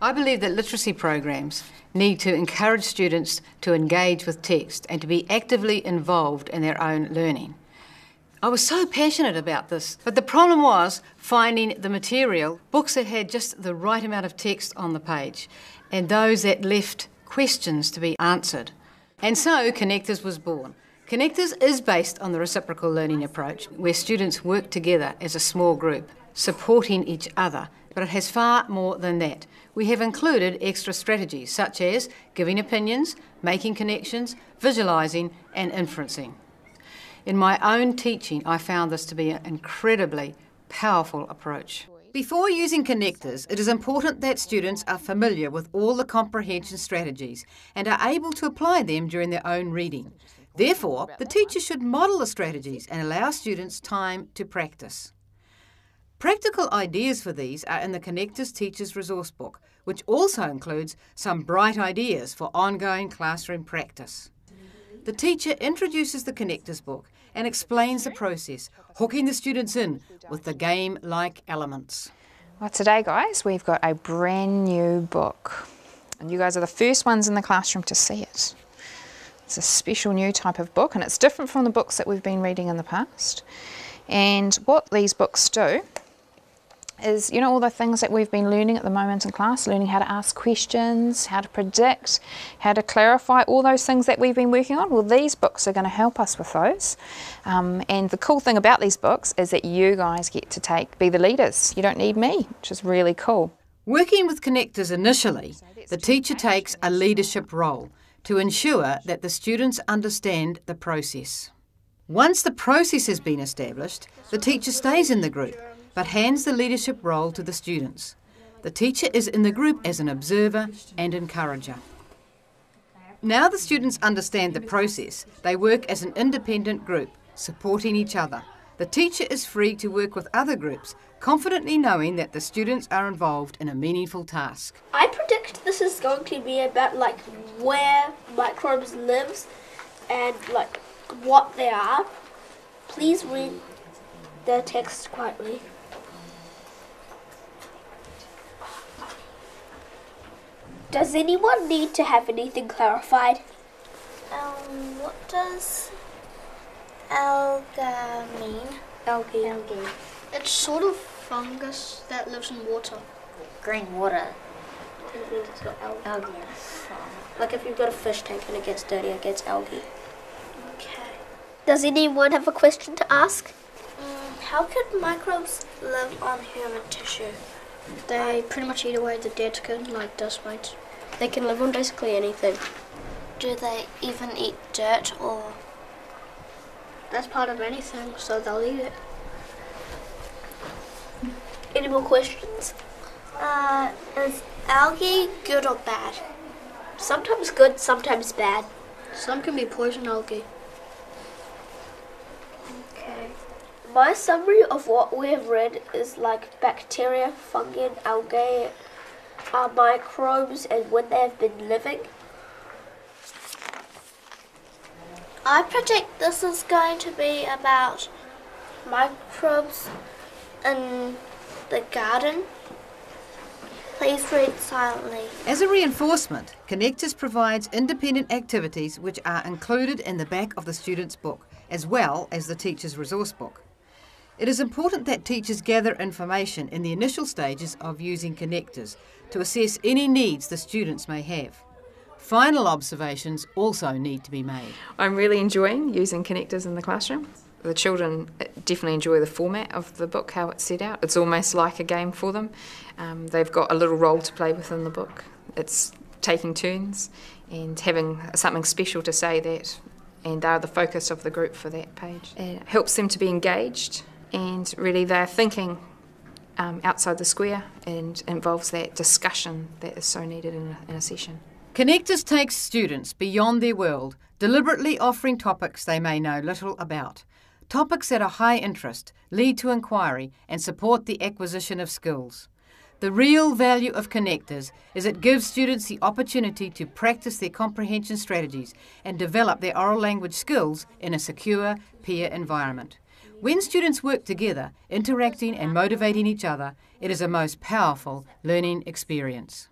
I believe that literacy programs need to encourage students to engage with text and to be actively involved in their own learning. I was so passionate about this, but the problem was finding the material, books that had just the right amount of text on the page, and those that left questions to be answered. And so Connectors was born. Connectors is based on the reciprocal learning approach, where students work together as a small group, supporting each other, but it has far more than that. We have included extra strategies such as giving opinions, making connections, visualising and inferencing. In my own teaching, I found this to be an incredibly powerful approach. Before using Connectors, it is important that students are familiar with all the comprehension strategies and are able to apply them during their own reading. Therefore, the teacher should model the strategies and allow students time to practice. Practical ideas for these are in the Connectors Teacher's Resource Book, which also includes some bright ideas for ongoing classroom practice. The teacher introduces the Connectors book and explains the process, hooking the students in with the game-like elements. Well, today, guys, we've got a brand new book, and you guys are the first ones in the classroom to see it. It's a special new type of book, and it's different from the books that we've been reading in the past. And what these books do is, you know, all the things that we've been learning at the moment in class, learning how to ask questions, how to predict, how to clarify, all those things that we've been working on. Well, these books are going to help us with those. And the cool thing about these books is that you guys get to be the leaders. You don't need me, which is really cool. Working with Connectors initially, the teacher takes a leadership role to ensure that the students understand the process. Once the process has been established, the teacher stays in the group, but hands the leadership role to the students. The teacher is in the group as an observer and encourager. Now the students understand the process, they work as an independent group, supporting each other. The teacher is free to work with other groups, confidently knowing that the students are involved in a meaningful task. I predict this is going to be about where microbes live and what they are. Please read the text quietly. Does anyone need to have anything clarified? What does alga mean? Algae. It's sort of fungus that lives in water. Green water. It means it's got algae. Algae. Like if you've got a fish tank and it gets dirty, it gets algae. Okay. Does anyone have a question to ask? How could microbes live on human tissue? They pretty much eat away the dead skin like dust mites. They can live on basically anything. Do they even eat dirt or? That's part of anything, so they'll eat it. Any more questions? Is algae good or bad? Sometimes good, sometimes bad. Some can be poison algae. Okay. My summary of what we have read is bacteria, fungi, and algae are microbes and when they have been living. I predict this is going to be about microbes in the garden. Please read silently. As a reinforcement, Connectors provides independent activities which are included in the back of the student's book, as well as the teacher's resource book. It is important that teachers gather information in the initial stages of using Connectors to assess any needs the students may have. Final observations also need to be made. I'm really enjoying using Connectors in the classroom. The children definitely enjoy the format of the book, how it's set out. It's almost like a game for them. They've got a little role to play within the book. It's taking turns and having something special to say that, and they're the focus of the group for that page. It helps them to be engaged, and really they're thinking outside the square, and involves that discussion that is so needed in a session. Connectors takes students beyond their world, deliberately offering topics they may know little about. Topics that are high interest, lead to inquiry and support the acquisition of skills. The real value of Connectors is it gives students the opportunity to practice their comprehension strategies and develop their oral language skills in a secure peer environment. When students work together, interacting and motivating each other, it is a most powerful learning experience.